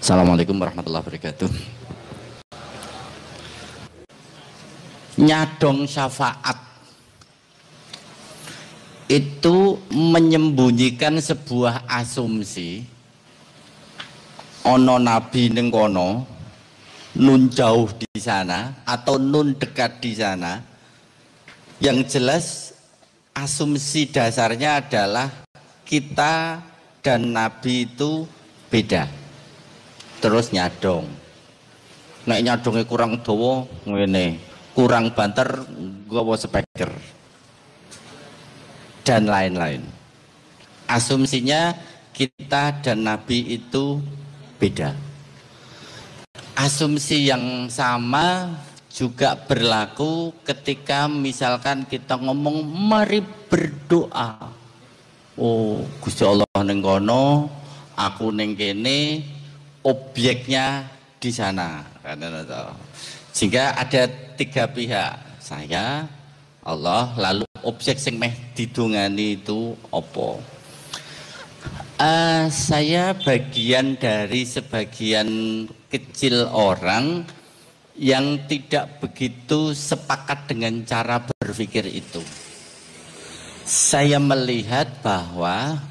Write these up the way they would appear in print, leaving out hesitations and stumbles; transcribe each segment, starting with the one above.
Assalamualaikum warahmatullahi wabarakatuh. Nyadong syafaat itu menyembunyikan sebuah asumsi ono nabi ning kono, nun jauh di sana atau nun dekat di sana. Yang jelas asumsi dasarnya adalah kita dan nabi itu beda. Terus nyadong, nek nyadongnya kurang dawa ngene, kurang banter nggawa speaker dan lain-lain. Asumsinya kita dan nabi itu beda. Asumsi yang sama juga berlaku ketika misalkan kita ngomong mari berdoa. Oh, Gusti Allah ning kono, aku ning kene, objeknya di sana. Sehingga ada tiga pihak, saya, Allah, lalu objek sing meh didungani itu opo. Saya bagian dari sebagian kecil orang yang tidak begitu sepakat dengan cara berpikir itu. Saya melihat bahwa,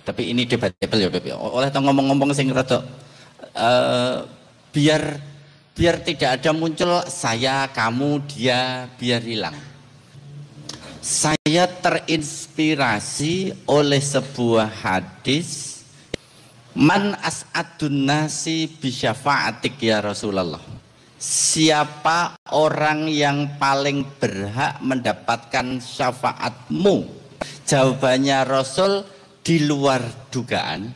tapi ini debatable ya, oleh ngomong-ngomong sing rada biar tidak ada muncul saya, kamu, dia, biar hilang. Saya terinspirasi oleh sebuah hadis, man as'adun nasi bisyafa'atik ya Rasulullah. Siapa orang yang paling berhak mendapatkan syafaatmu? Jawabannya Rasul di luar dugaan.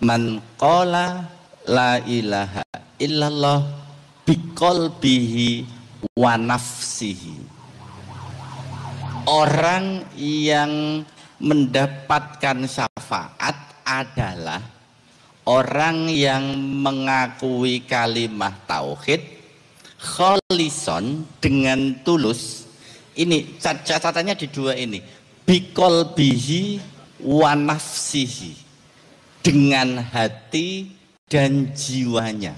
Man qala la ilaha illallah biqalbihi wa nafsihi. Orang yang mendapatkan syafaat adalah orang yang mengakui kalimat tauhid kholison dengan tulus. Ini catatannya di dua ini, biqalbihi wa nafsihi, dengan hati dan jiwanya.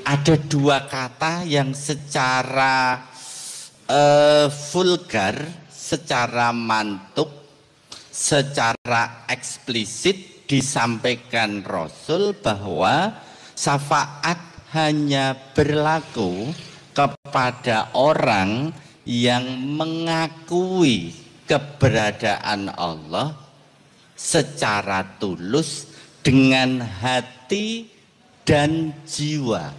Ada dua kata yang secara vulgar, secara mantuk, secara eksplisit disampaikan Rasul bahwa syafaat hanya berlaku kepada orang yang mengakui keberadaan Allah secara tulus dengan hati dan jiwa.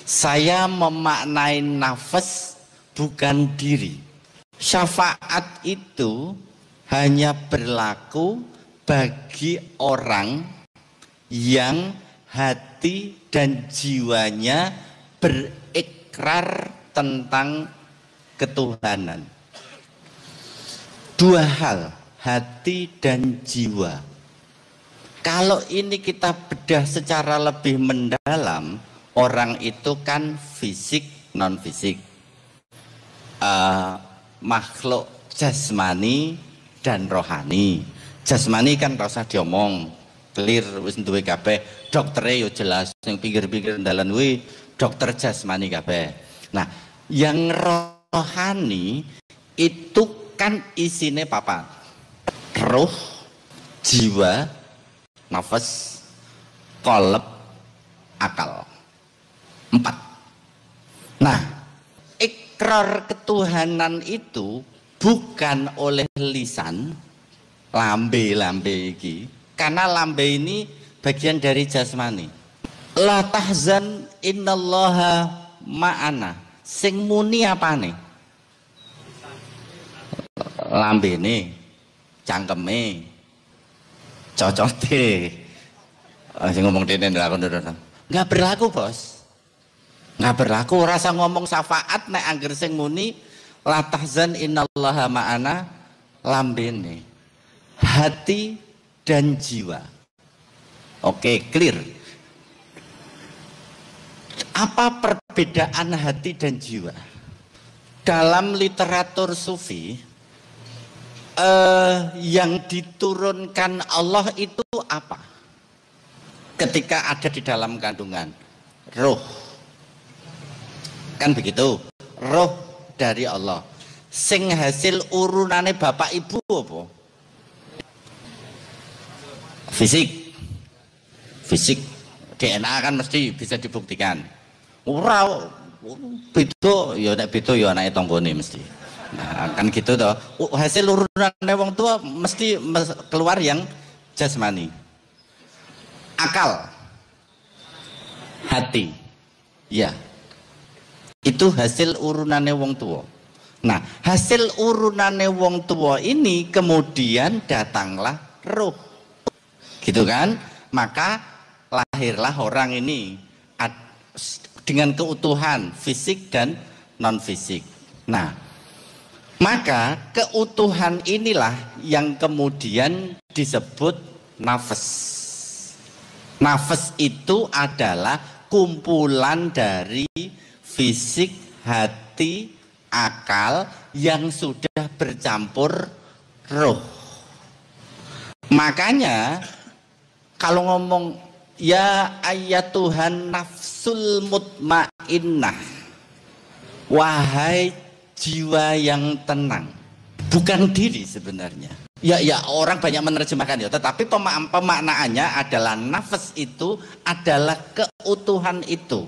Saya memaknai nafas bukan diri. Syafaat itu hanya berlaku bagi orang yang hati dan jiwanya berikrar tentang ketuhanan. Dua hal, hati dan jiwa. Kalau ini kita bedah secara lebih mendalam, orang itu kan fisik non fisik, makhluk jasmani dan rohani. Jasmani kan rasa diomong, clear wis duwe kabeh, doktere yo jelas, yang pinggir-pinggir dalan kuwi dokter jasmani kabeh. Nah, yang rohani itu kan isine papat, roh, jiwa, nafas, qalb, akal. 4. Nah, ikrar ketuhanan itu bukan oleh lisan, lambe iki, karena lambe ini bagian dari jasmani. La tahzan innallaha ma'ana. Sing muni apane? Lambene, cangkeme, cocote. Sing ngomong dene nggak berlaku, Bos. Nggak berlaku. Rasa ngomong syafaat nek angger sing muni la tahzan innallaha ma'ana, lambene, hati dan jiwa. Oke, clear. Apa perbedaan hati dan jiwa? Dalam literatur sufi, yang diturunkan Allah itu apa? ketika ada di dalam kandungan. Roh. Kan begitu. Roh dari Allah. Sing hasil urunane bapak ibu apa? Fisik. Fisik. DNA kan mesti bisa dibuktikan. Ora beda ya nek beda ya anake tanggane mesti. Nah, kan gitu toh. Hasil urunane wong tua mesti keluar yang jasmani. Akal. Hati. Ya. Itu hasil urunane wong tua. Nah, hasil urunane wong tua ini kemudian datanglah roh. Gitu kan? Maka lahirlah orang ini dengan keutuhan fisik dan non fisik. Nah, maka keutuhan inilah yang kemudian disebut nafas. Nafas itu adalah kumpulan dari fisik, hati, akal yang sudah bercampur roh. Makanya kalau ngomong ya ayatuhan nafsul mutmainnah, wahai jiwa yang tenang, bukan diri sebenarnya. Ya orang banyak menerjemahkan ya, tetapi pemaknaannya adalah nafas itu adalah keutuhan itu.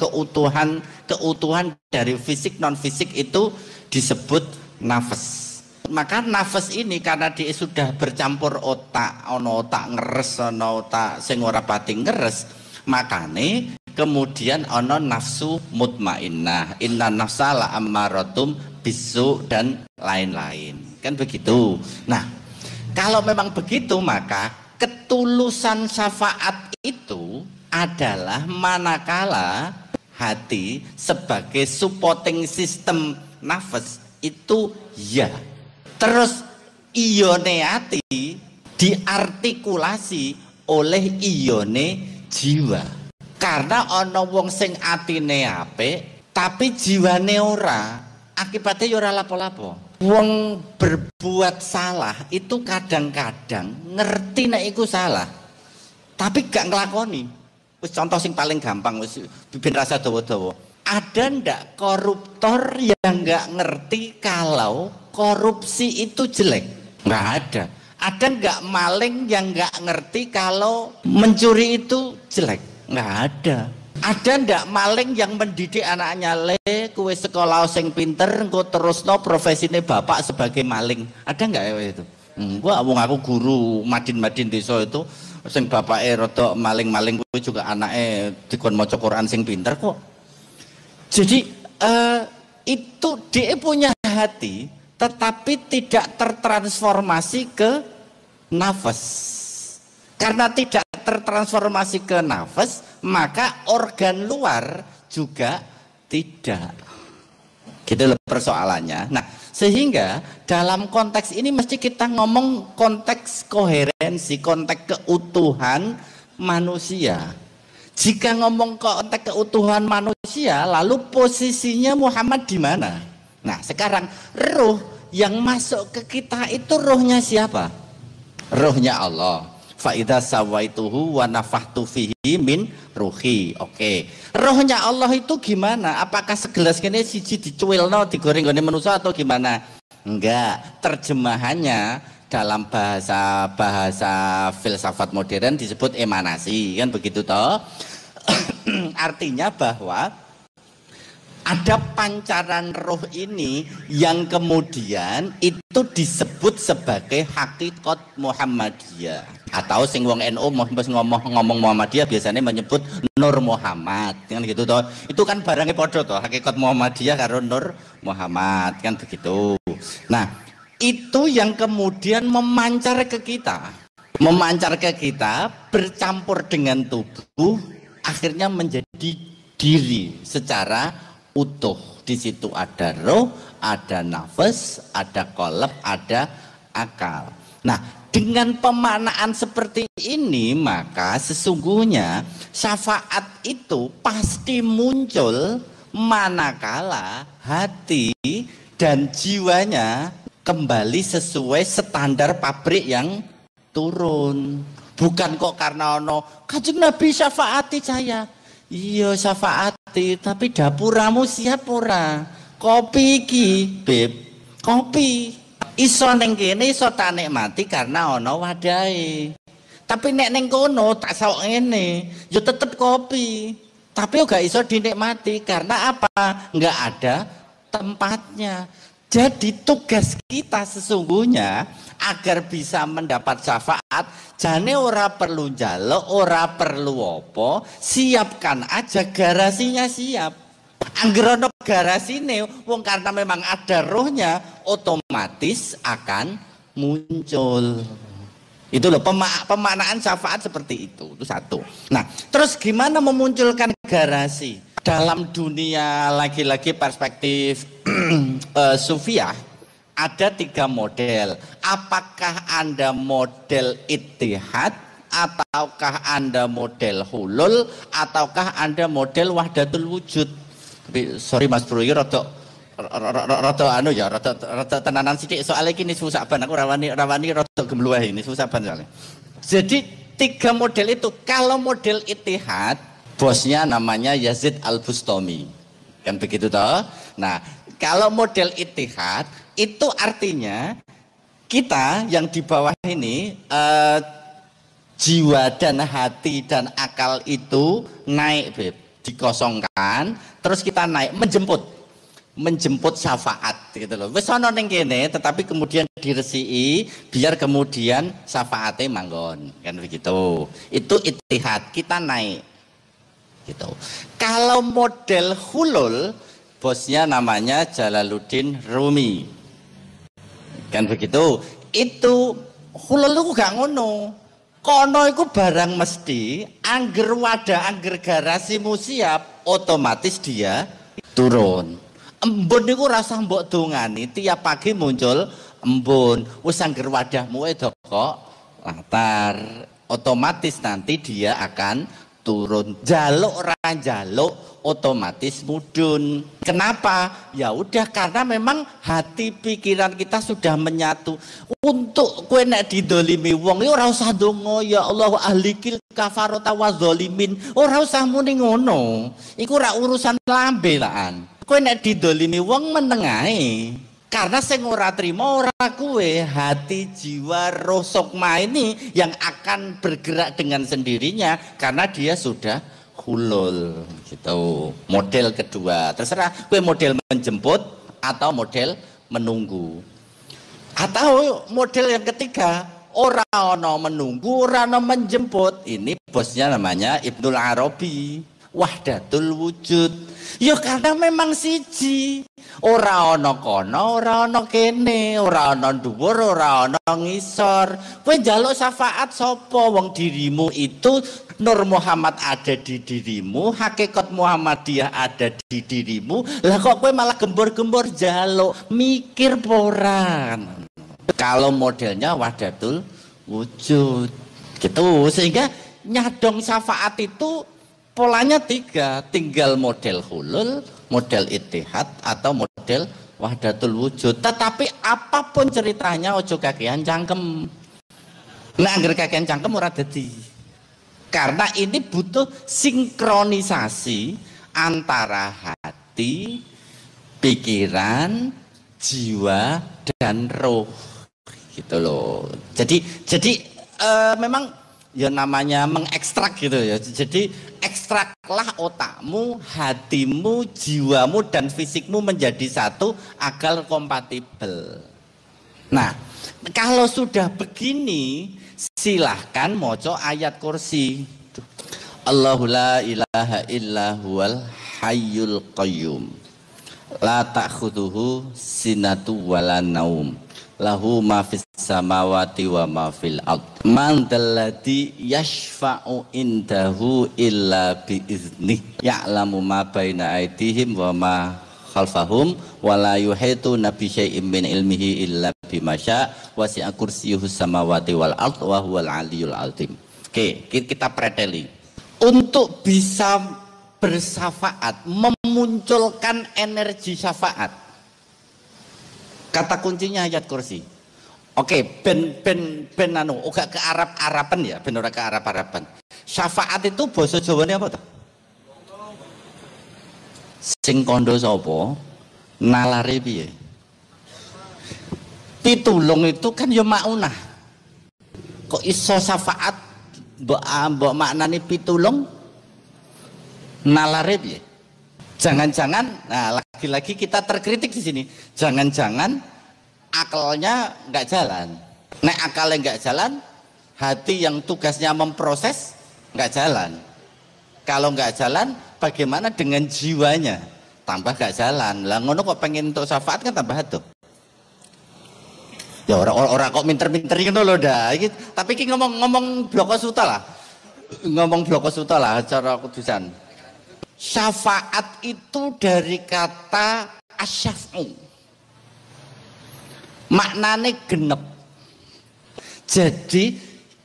Keutuhan dari fisik non fisik itu disebut nafas. Maka nafas ini karena dia sudah bercampur otak, ono otak ngeres, ono otak sing ora pati ngeres, makane kemudian ono nafsu mutmainnah, inna nafsa la ammaratum bisu dan lain-lain. Kan begitu. Nah, kalau memang begitu maka ketulusan syafaat itu adalah manakala hati sebagai supporting system nafas itu ya. Terus ione hati diartikulasi oleh ione jiwa. Karena ana wong sing atine apik tapi jiwane ora, akibatnya ya ora lapo-lapo. Wong berbuat salah itu kadang-kadang ngerti nek iku salah, tapi gak nglakoni. Wis contoh sing paling gampang wis ben rasa dawa-dawa. Ada ndak koruptor yang nggak ngerti kalau korupsi itu jelek? Nggak ada. Ada nggak maling yang nggak ngerti kalau mencuri itu jelek? Nggak ada. Ada ndak maling yang mendidik anaknya, le kue sekolah sing pinter engko terusno profesine bapak sebagai maling? Ada nggak ya itu? Gua wong aku guru madin desa itu sing bapake rada maling-maling kuwi juga anake dikon maca Quran sing pinter kok. Jadi itu dia punya hati tetapi tidak tertransformasi ke nafas. Karena tidak tertransformasi ke nafas, maka organ luar juga tidak. Gitu loh persoalannya. Nah, sehingga dalam konteks ini mesti kita ngomong konteks koherensi, konteks keutuhan manusia. Jika ngomong konteks keutuhan manusia, lalu posisinya Muhammad di mana? Nah, sekarang ruh yang masuk ke kita itu ruhnya siapa? Ruhnya Allah. Fa idza sawaituhu wa nafakhtu fihi min ruhi. Oke. Ruhnya Allah itu gimana? Apakah segelas kene siji dicuilno digoreng-goreng manusia atau gimana? Enggak. Terjemahannya dalam bahasa filsafat modern disebut emanasi, kan begitu toh? Artinya bahwa ada pancaran roh ini yang kemudian itu disebut sebagai hakikat Muhammadiyah, atau sing wong NU ngomong Muhammadiyah biasanya menyebut Nur Muhammad, kan gitu toh? Itu kan barangnya podo toh, hakikat Muhammadiyah karo Nur Muhammad, kan begitu. Nah, itu yang kemudian memancar ke kita, bercampur dengan tubuh, akhirnya menjadi diri secara utuh. Di situ ada roh, ada nafas, ada qalb, ada akal. Nah, dengan pemaknaan seperti ini, maka sesungguhnya syafaat itu pasti muncul manakala hati dan jiwanya kembali sesuai standar pabrik yang turun. Bukan kok karena ono Kanjeng Nabi syafaati saya. Iya syafaati, tapi dapuramu siap ora? Kopi iki, Beb. Kopi. Iso ning kene iso tak nikmati karena ono wadahe. Tapi nek ning kono tak sok ngene, yo tetep kopi. Tapi gak iso dinikmati karena apa? Enggak ada tempatnya. Jadi tugas kita sesungguhnya agar bisa mendapat syafaat, jane ora perlu njaluk, ora perlu apa, siapkan aja garasinya siap. Angger ono garasine wong karena memang ada rohnya otomatis akan muncul. Itu loh pemaknaan syafaat seperti itu satu. Nah, terus gimana memunculkan garasi? Dalam dunia lagi-lagi perspektif sufiah ada 3 model. Apakah Anda model ittihad, ataukah Anda model hulul, ataukah Anda model wahdatul wujud? Tapi sorry Mas Bro, ini rada anu ya, rada tenanan sithik soalnya ini susah ban aku rawani rada gemluweh ini susah ban soalnya. Jadi 3 model itu. Kalau model ittihad bosnya namanya Yazid Al-Bustami, kan begitu toh. Nah, kalau model ittihad itu artinya kita yang di bawah ini jiwa dan hati dan akal itu naik, Beb, dikosongkan, terus kita naik menjemput syafaat gitu loh. Wis ana ning kene tetapi kemudian diresiki biar kemudian syafaate manggon, kan begitu. Itu ittihad, kita naik gitu. Kalau model hulul bosnya namanya Jalaluddin Rumi, kan begitu. Itu hulul itu gak ngono. Kono itu barang mesti angger wadah angger garasimu siap otomatis dia turun. Embun itu rasa mbok dongani tiap pagi muncul embun. Wis angger wadahmu itu kok latar otomatis nanti dia akan turun. Jaluk ora jaluk otomatis mudun. Kenapa? Ya udah karena memang hati pikiran kita sudah menyatu. Untuk kowe nek didolimi wong ora usah ndonga ya Allah ahlikil kafarata wa zalimin. Ora usah muni ngono. Iku ora urusan lambe laan. Kowe nek didolimi wong meneng ae. Karena sing ora trima ora kue, hati, jiwa, roh, sukma ini yang akan bergerak dengan sendirinya karena dia sudah hulul gitu. Model kedua, terserah kue model menjemput atau model menunggu. Atau model yang ketiga, ora ono menunggu, ora ono menjemput. Ini bosnya namanya Ibnul Arabi, Wahdatul Wujud. Ya karena memang siji. Ora ana kono, ora ana kene, ora ana dhuwur, ora ana ngisor. Kowe njaluk syafaat sapa? Wong dirimu itu Nur Muhammad ada di dirimu, hakikat Muhammadiyah ada di dirimu. Lah kok kowe malah gembor-gembor njaluk, mikir poran. Kalau modelnya Wahdatul Wujud. Gitu. Sehingga nyadong syafaat itu polanya 3, tinggal model hulul, model ittihad atau model wahdatul wujud. Tetapi apapun ceritanya ojo kakean cangkem. Nah, angger kakean cangkem ora dadi. Karena ini butuh sinkronisasi antara hati, pikiran, jiwa dan roh. Gitu loh. Jadi memang ya namanya mengekstrak gitu ya. Jadi ekstraklah otakmu, hatimu, jiwamu dan fisikmu menjadi satu agar kompatibel. Nah, kalau sudah begini silahkan moco ayat kursi. Allahu la ilaha illa huwal hayyul qayyum. La ta'khudhuhu sinatu wala naum. Lahu ma fis samawati wa ma fil ard. Man dalladzi yashfa'u indahu illa bi iznih. Ya'lamu ma baina aydihim wa ma khalfahum wa la yuhituna bi syai'in min ilmihi illa bima syaa. Wasi'a kursiyyuhus samawati wal ard wa huwal aliyyul azim. Oke, kita preteli. Untuk bisa bersyafaat, memunculkan energi syafaat. Kata kuncinya ayat kursi. Oke, ben anu, uga ke Arab-Araban ya, ben ora ke Arab-Araban. Syafaat itu basa Jawane apa to? Sing kondo sapa? Nalare piye? Pitulung itu kan ya maunah. Kok iso syafaat mbok maknane pitulung? Nalare piye? Jangan-jangan, nah lagi-lagi kita terkritik di sini. Jangan-jangan akalnya nggak jalan. Nek akalnya nggak jalan, hati yang tugasnya memproses nggak jalan. Kalau nggak jalan, bagaimana dengan jiwanya? Tambah nggak jalan. Lah ngono kok pengen untuk syafaat kan tambah tuh. Ya orang kok minter-minter gitu loh dah. Tapi ki ngomong bloko suta lah. Ngomong bloko suta lah cara kudusan. Syafaat itu dari kata asyaf'u, maknane genep. Jadi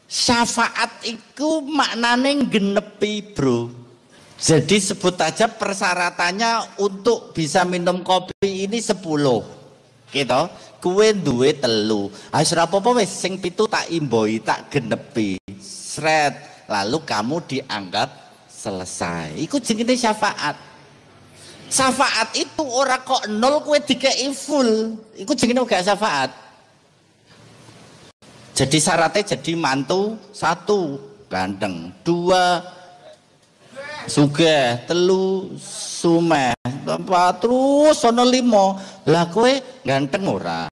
syafaat itu maknane genepi bro. Jadi sebut aja persyaratannya untuk bisa minum kopi ini 10 gitu. Kue duwe telu ora apa-apa wis sing 7 tak imboi tak genepi sret, lalu kamu dianggap selesai. Iku jenenge syafaat. Syafaat itu ora kok 0 kue dikei full. Iku jenenge gak syafaat. Jadi syaratnya jadi mantu 1 ganteng, 2 sugih, 3 sumeh, 4 terus ono 5. Lah kue ganteng ora,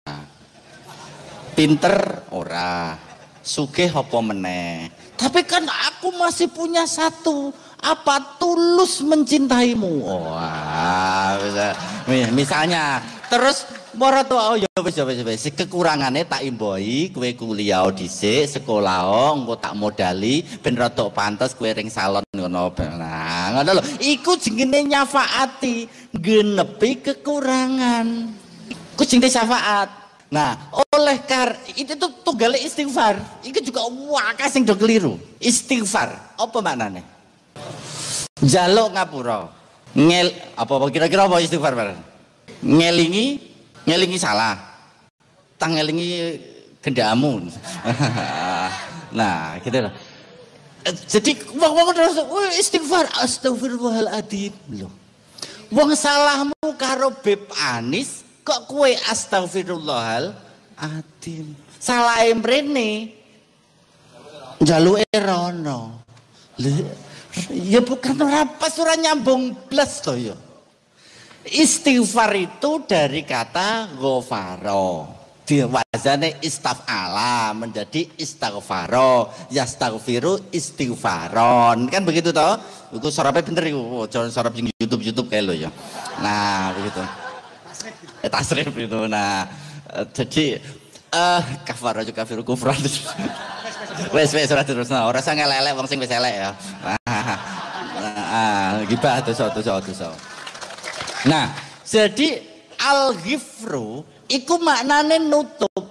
pinter ora, sugih apa meneh. Tapi kan aku masih punya 1. Apa tulus mencintaimu? Wah, misalnya terus moro tuh oh ya wis kekurangannya tak imboi kue kuliah dhisik sekolah engko tak modali ben rada pantes kue ring salon ngono. Nah, ngono lho. Iku jenenge nyafaati, genepi kekurangan. Iku jenenge syafaat. Nah, oleh itu tuh tunggale istighfar. Iku juga wae sing do keliru. Istighfar, apa maknane? Jaluk ngapura. Apa kira-kira apa istighfar? Ngelingi salah. Tang ngelingi gendamu. Nah, gitu loh. Jadi wong terus istighfar, astagfirullahaladzim loh. Wong salahmu karo Beb Anis kok kue astagfirullahaladzim. Salah mrene njaluke rono. Ya bukan apa surah nyambung blas toh ya. Istighfar itu dari kata ghafaro, diwazane istaf'ala menjadi istighfaro, yastaghfiru istighfaron, kan begitu toh. Itu sorapnya bener itu, jangan sorap yang YouTube kayak lo ya. Nah begitu. Tasrif itu. Nah jadi kafaro juga kafiru kufran. Wes ora terus ora usah ngelelek wong sing wis elek ya. Gibah dosa. Nah, jadi al-ghifru iku maknane nutup.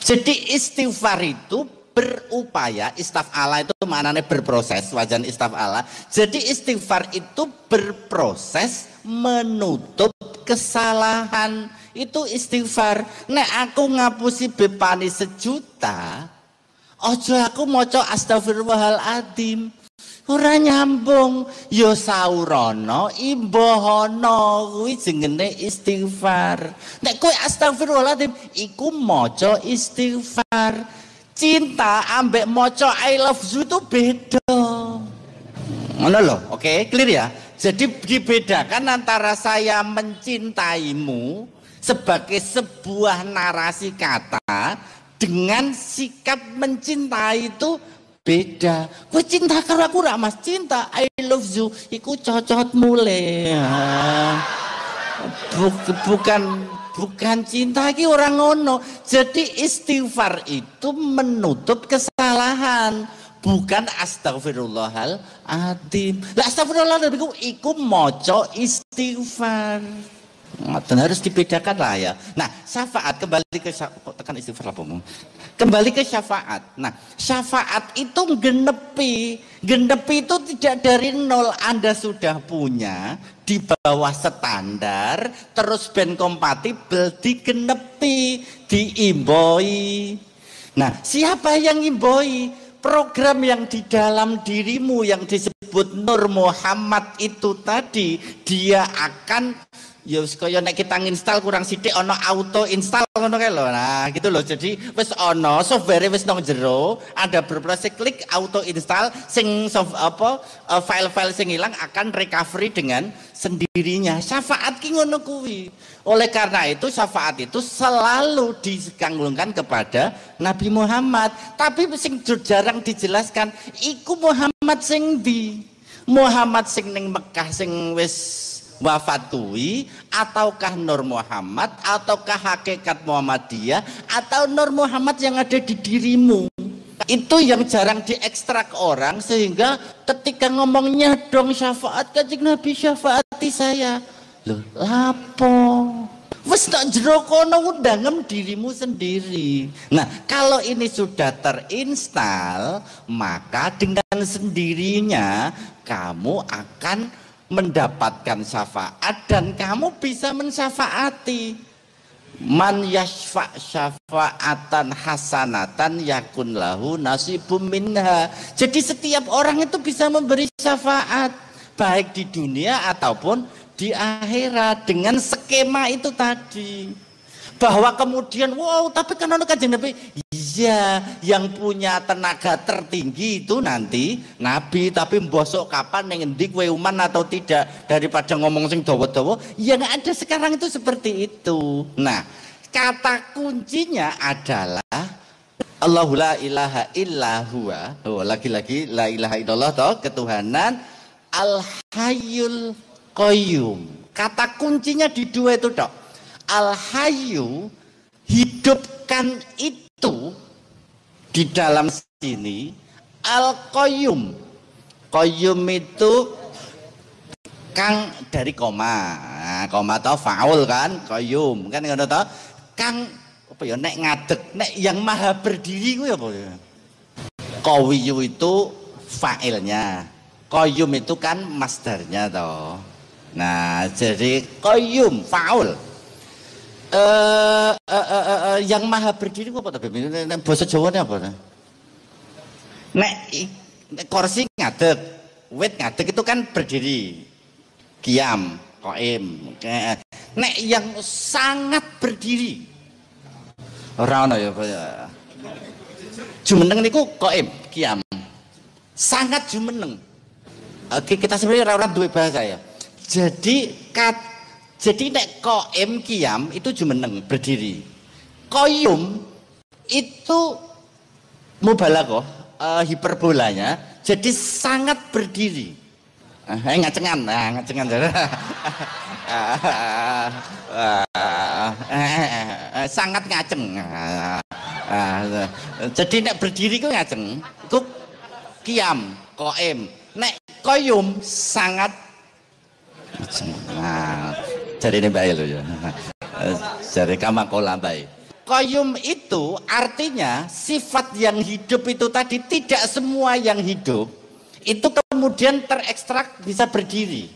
Jadi istighfar itu berupaya, istaf'ala itu maknane berproses, wajan istaf'ala. Jadi istighfar itu berproses menutup kesalahan. Itu istighfar. Nek aku ngapusi bepani 1 juta, ojo aku maca astagfirullahaladzim ora nyambung. Yo saurono imbohono kuwi jenenge istighfar. Nek kowe astagfirullahaladzim iku maca istighfar. Cinta ambek maca I love you itu beda. Ngono lho, oke, clear ya. Jadi dibedakan antara saya mencintaimu sebagai sebuah narasi kata dengan sikap mencintai itu beda. Kowe cinta karo aku ra Mas, cinta I love you iku cocot mulai. Bukan cinta iki orang ngono. Jadi istighfar itu menutup kesalahan, bukan astagfirullahaladzim. Lah astagfirullahaladzim iku maca istighfar. Dan harus dibedakan lah ya. Nah, syafaat kembali ke tekan istighfar apa? Kembali ke syafaat. Nah, syafaat itu genepi. Genepi itu tidak dari nol. Anda sudah punya di bawah standar, terus ben kompatibel digenepi, diimboi. Nah, siapa yang imboi? Program yang di dalam dirimu yang disebut Nur Muhammad itu tadi, dia akan ya kaya nek kita nginstal kurang sithik ana auto install ngono kae lho. Nah, gitu loh. Jadi wis ana software wis nang jero, ada berproses klik auto install sing file-file sing hilang akan recovery dengan sendirinya. Syafaat ki ngono kuwi. Oleh karena itu syafaat itu selalu dikanggungkan kepada Nabi Muhammad. Tapi sing jarang dijelaskan iku Muhammad sing ndi? Muhammad sing ning Mekah sing wis wafat kuwi, ataukah Nur Muhammad, ataukah hakikat Muhammadiyah, atau Nur Muhammad yang ada di dirimu? Itu yang jarang diekstrak orang, sehingga ketika ngomongnya dong syafaat Kanjeng Nabi, syafaati saya. Loh, lapo? Wes tak jero kono undangem dirimu sendiri. Nah, kalau ini sudah terinstal, maka dengan sendirinya kamu akan mendapatkan syafaat dan kamu bisa mensyafaati. Man yashfa syafa'atan hasanatan yakun lahu nasibum minha. Jadi setiap orang itu bisa memberi syafaat baik di dunia ataupun di akhirat dengan skema itu tadi. Bahwa kemudian wow, tapi kan ono Kanjeng Nabi, iya, yang punya tenaga tertinggi itu nanti Nabi, tapi mbosok kapan ning endi kowe uman atau tidak, daripada ngomong sing dawa-dawa, yang ada sekarang itu seperti itu. Nah, kata kuncinya adalah Allahu la ilaha illa huwa. Oh, lagi-lagi la ilaha illallah toh, ketuhanan Al-Hayyul Qayyum. Kata kuncinya di dua itu dok. Al-Hayyu, hidupkan itu di dalam sini. Al-Qayyum, Qayyum itu kang dari koma. Nah, koma atau faul kan, Qayyum kan ngono toh. Kang apa ya, nek ngadeg, nek yang maha berdiri kuwi apa ya? Qawiyyu itu fa'ilnya, Qayyum itu kan masdarnya toh. Nah, jadi Qayyum faul. Yang maha berdiri apa to? Bahasa Jawane apa? Nek kursi ngadeg, wit ngadeg itu kan berdiri. Qiyam, qaim. Nek yang sangat berdiri. Ora ono ya. Jumeneng niku qaim, qiyam. Sangat jumeneng. Oke, kita sebenarnya orang duwe bahasa ya. Jadi nek qaim qiyam itu jumeneng berdiri. Qayyum itu mubalaghah, hiperbolanya, jadi sangat berdiri. Ngacengan, ngacengan. Sangat ngaceng. Jadi nek berdiri ku ngaceng, ku qiyam, qaim. Nek qayyum sangat. Nah, jadi ini baik loh ya. Jadi kamakola baik. Qayyum itu artinya sifat yang hidup itu tadi, tidak semua yang hidup itu kemudian terekstrak bisa berdiri.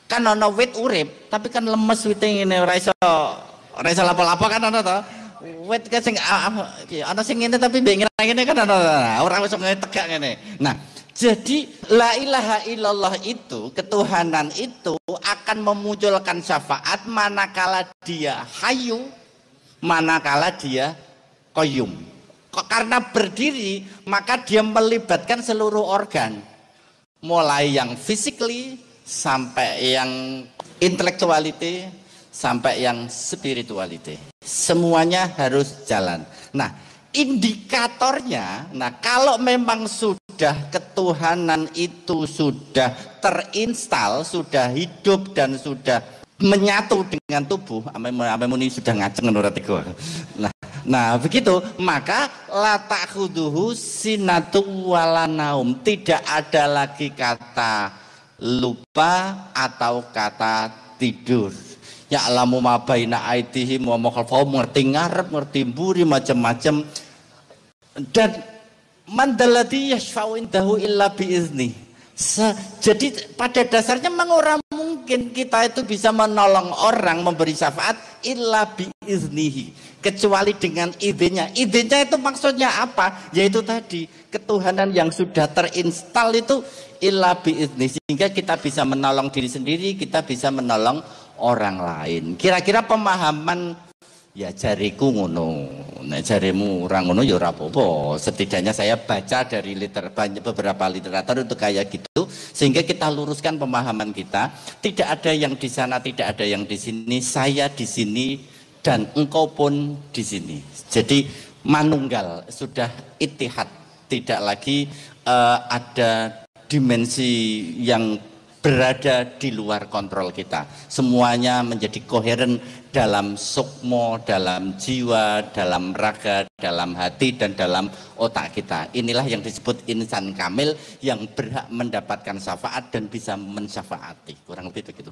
Kan ono wit urip, tapi kan lemes wite ngene, ora iso lapo-lapo kan ono to. Wit kan sing ana sing ngene tapi mbek ngene kan ono. Ora iso tegak ngene. Nah, jadi la ilaha illallah itu, ketuhanan itu akan memunculkan syafaat manakala dia hayyu, manakala dia qayyum. Karena berdiri maka dia melibatkan seluruh organ, mulai yang physically sampai yang intellectuality sampai yang spirituality, semuanya harus jalan. Nah, indikatornya, nah kalau memang sudah ketuhanan itu sudah terinstal, sudah hidup dan sudah menyatu dengan tubuh, amemuni sudah ngaceng menurut tiga. Nah begitu, maka la ta'khuduhu sinatu wala naum, tidak ada lagi kata lupa atau kata tidur. Ya'lamu ma baina aydihim wa ma khalfahum, ngerti ngarep, ngerti mburi, macam-macam. Dan mandalladzi yashfa'u indahu illa biizni. Jadi pada dasarnya memang orang mungkin kita itu bisa menolong orang, memberi syafaat illa biiznihi, kecuali dengan idenya. Idenya itu maksudnya apa? Yaitu tadi ketuhanan yang sudah terinstal itu illa biiznihi, sehingga kita bisa menolong diri sendiri, kita bisa menolong orang lain. Kira-kira pemahaman ya jariku ngono, nek jarimu orang ngono ya ora apa-apa. Setidaknya saya baca dari beberapa literatur itu kayak gitu, sehingga kita luruskan pemahaman kita. Tidak ada yang di sana, tidak ada yang di sini. Saya di sini dan engkau pun di sini. Jadi manunggal, sudah ittihad, tidak lagi ada dimensi yang berada di luar kontrol kita. Semuanya menjadi koheren dalam sukmo, dalam jiwa, dalam raga, dalam hati, dan dalam otak kita. Inilah yang disebut insan kamil yang berhak mendapatkan syafaat dan bisa mensyafaati. Kurang lebih begitu.